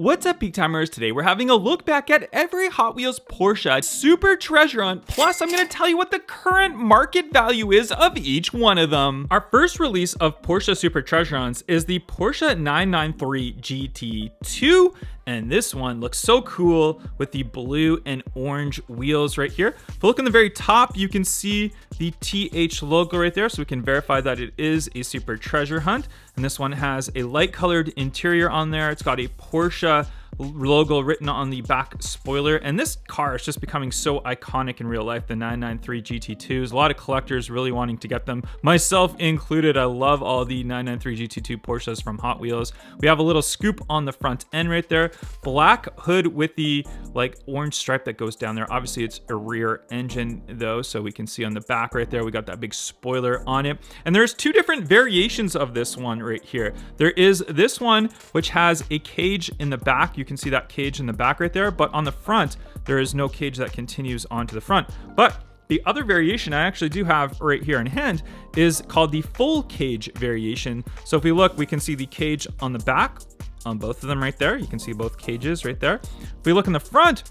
What's up, Peak Timers? Today we're having a look back at every Hot Wheels Porsche Super Treasure Hunt. Plus, I'm going to tell you what the current market value is of each one of them. Our first release of Porsche Super Treasure Hunts is the Porsche 993 GT2. And this one looks so cool with the blue and orange wheels right here. If you look in the very top, you can see the TH logo right there, so we can verify that it is a Super Treasure Hunt. And this one has a light colored interior on there. It's got a Porsche logo written on the back spoiler, and this car is just becoming so iconic in real life, the 993 GT2s. A lot of collectors really wanting to get them, myself included. I love all the 993 GT2 Porsches from Hot Wheels. We have a little scoop on the front end right there, black hood with the like orange stripe that goes down there. Obviously it's a rear engine though, so we can see on the back right there we got that big spoiler on it. And there's two different variations of this one right here. There is this one which has a cage in the back. You can see that cage in the back right there, but on the front there is no cage that continues onto the front. But the other variation I actually do have right here in hand is called the full cage variation. So if we look, we can see the cage on the back on both of them right there. You can see both cages right there. If we look in the front,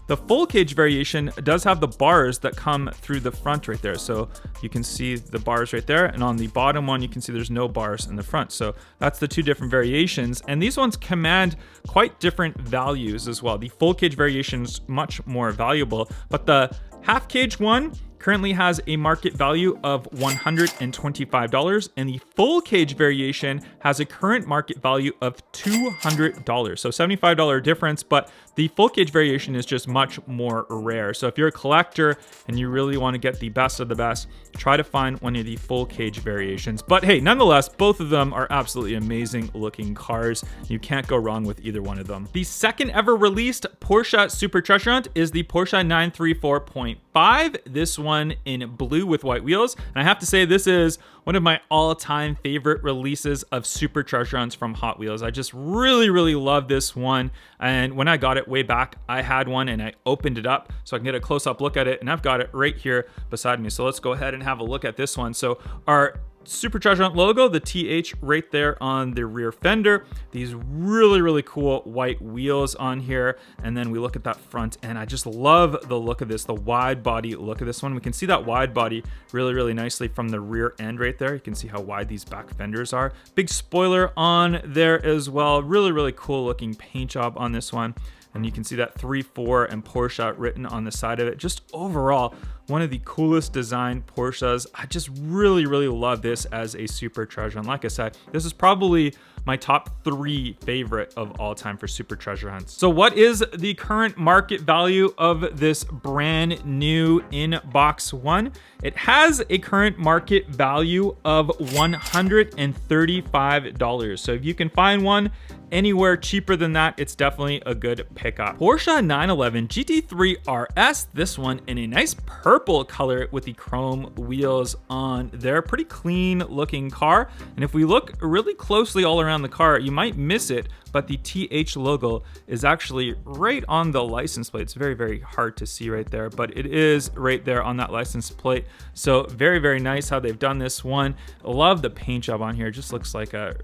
the full cage variation does have the bars that come through the front right there. So you can see the bars right there. And on the bottom one, you can see there's no bars in the front. So that's the two different variations. And these ones command quite different values as well. The full cage variation is much more valuable, but the half cage one currently has a market value of $125, and the full cage variation has a current market value of $200. So $75 difference, but the full cage variation is just much more rare. So if you're a collector and you really want to get the best of the best, try to find one of the full cage variations. But hey, nonetheless, both of them are absolutely amazing looking cars. You can't go wrong with either one of them. The second ever released Porsche Super Treasure Hunt is the Porsche 934.5. This one in blue with white wheels. And I have to say, this is one of my all-time favorite releases of Super Treasure Hunts from Hot Wheels. I just really love this one. And when I got it way back, I had one and I opened it up so I can get a close-up look at it, and I've got it right here beside me. So let's go ahead and have a look at this one. So our Super Treasure Hunt logo, the TH right there on the rear fender, these really cool white wheels on here, and then we look at that front, and I just love the look of this, the wide body look of this one. We can see that wide body really nicely from the rear end right there. You can see how wide these back fenders are. Big spoiler on there as well. Really cool looking paint job on this one. And you can see that 3.4 and Porsche written on the side of it. Just overall, one of the coolest designed Porsches. I just really love this as a Super Treasure Hunt. Like I said, this is probably my top 3 favorite of all time for Super Treasure Hunts. So what is the current market value of this brand new in box one? It has a current market value of $135. So if you can find one anywhere cheaper than that, it's definitely a good pickup. Porsche 911 GT3 RS, this one in a nice purple color with the chrome wheels on there. Pretty clean looking car. And if we look really closely all around the car, you might miss it, but the TH logo is actually right on the license plate. It's very hard to see right there, but it is right there on that license plate. So very nice how they've done this one. I love the paint job on here. It just looks like a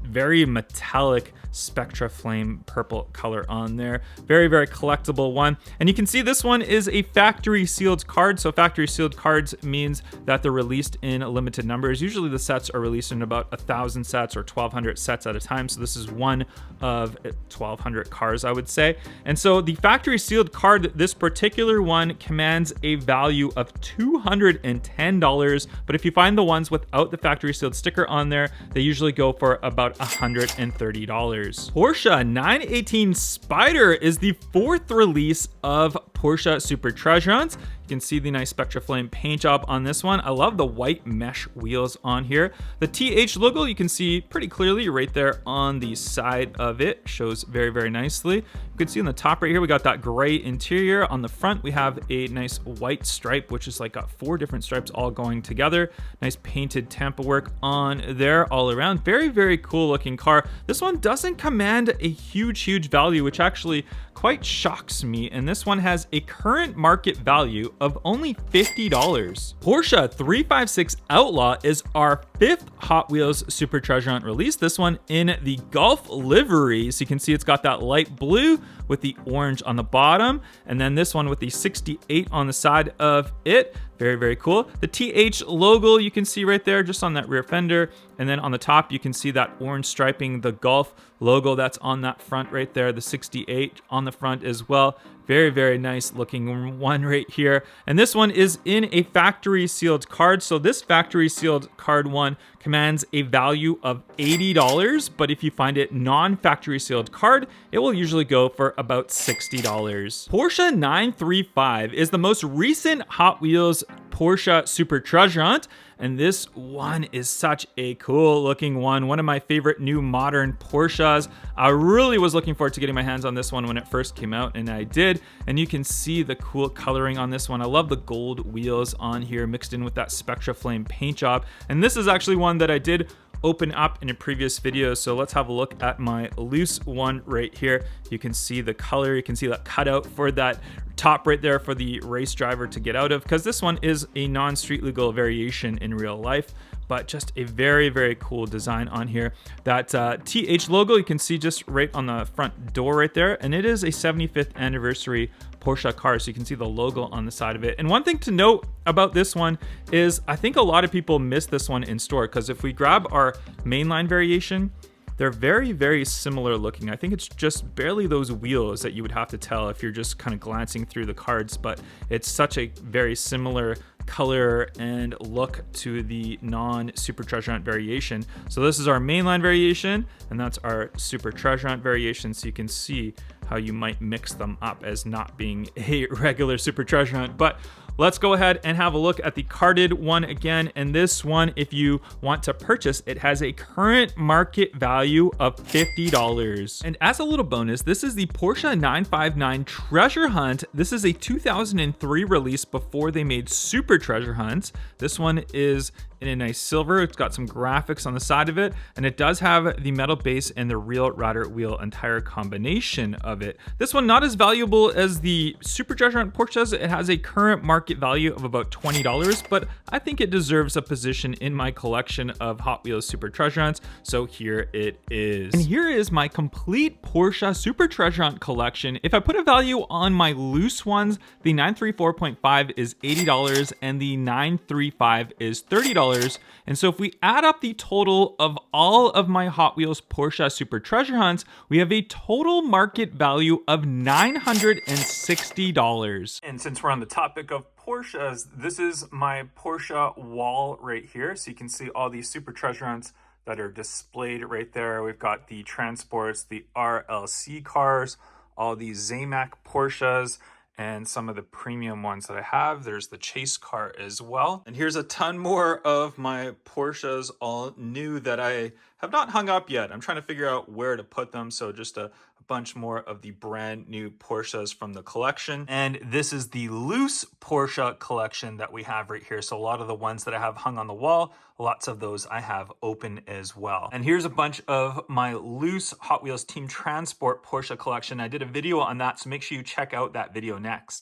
very metallic Spectra Flame purple color on there. Very collectible one. And you can see this one is a factory sealed card. So factory sealed cards means that they're released in limited numbers. Usually the sets are released in about 1,000 sets or 1,200 sets at a time. So this is one of 1,200 cars, I would say. And so the factory sealed card, this particular one commands a value of $210. But if you find the ones without the factory sealed sticker on there, they usually go for about $130. Porsche 918 Spyder is the 4th release of Porsche Super Treasure Hunts. You can see the nice Spectra Flame paint job on this one. I love the white mesh wheels on here. The TH logo you can see pretty clearly right there on the side of it. Shows very nicely. You can see on the top right here, we got that gray interior. On the front, we have a nice white stripe, which is like got 4 different stripes all going together. Nice painted Tampa work on there all around. Very cool looking car. This one doesn't command a huge value, which actually quite shocks me. And this one has a current market value of only $50. Porsche 356 Outlaw is our fifth Hot Wheels Super Treasure Hunt release. This one in the Golf livery. So you can see it's got that light blue with the orange on the bottom. And then this one with the 68 on the side of it. Very, very cool. The TH logo you can see right there just on that rear fender. And then on the top, you can see that orange striping, the Golf logo that's on that front right there, the 68 on the front as well. Very, very nice looking one right here. And this one is in a factory sealed card. So this factory sealed card one commands a value of $80. But if you find it non-factory sealed card, it will usually go for about $60. Porsche 935 is the most recent Hot Wheels Porsche Super Treasure Hunt. And this one is such a cool looking one of my favorite new modern Porsches. I really was looking forward to getting my hands on this one when it first came out, and I did. And you can see the cool coloring on this one. I love the gold wheels on here mixed in with that Spectra Flame paint job. And this is actually one that I did open up in a previous video. So let's have a look at my loose one right here. You can see the color, you can see that cutout for that top right there for the race driver to get out of, because this one is a non-street legal variation in real life, but just a very, very cool design on here. That TH logo you can see just right on the front door right there, and it is a 75th anniversary Porsche car, so you can see the logo on the side of it. And one thing to note about this one is I think a lot of people miss this one in store, because if we grab our mainline variation, they're very, very similar looking. I think it's just barely those wheels that you would have to tell if you're just kind of glancing through the cards, but it's such a very similar color and look to the non-Super Treasure Hunt variation. So this is our mainline variation, and that's our Super Treasure Hunt variation. So you can see how you might mix them up as not being a regular Super Treasure Hunt. But let's go ahead and have a look at the carded one again. And this one, if you want to purchase, it has a current market value of $50. And as a little bonus, this is the Porsche 959 Treasure Hunt. This is a 2003 release before they made Super Treasure Hunts. This one is in a nice silver. It's got some graphics on the side of it, and it does have the metal base and the real router wheel entire combination of it. This one not as valuable as the Super Treasure Hunt Porsches. It has a current market value of about $20, but I think it deserves a position in my collection of Hot Wheels Super Treasure Hunts, so here it is. And here is my complete Porsche Super Treasure Hunt collection. If I put a value on my loose ones, the 934.5 is $80 and the 935 is $30. And so if we add up the total of all of my Hot Wheels Porsche Super Treasure Hunts, we have a total market value of $960. And since we're on the topic of Porsches, this is my Porsche wall right here. So you can see all these Super Treasure Hunts that are displayed right there. We've got the Transports, the RLC cars, all these Zamac Porsches, and some of the premium ones that I have. There's the chase car as well. And here's a ton more of my Porsches, all new, that I have not hung up yet. I'm trying to figure out where to put them. So just a bunch more of the brand new Porsches from the collection. And this is the loose Porsche collection that we have right here. So a lot of the ones that I have hung on the wall, lots of those I have open as well. And here's a bunch of my loose Hot Wheels Team Transport Porsche collection. I did a video on that, so make sure you check out that video next.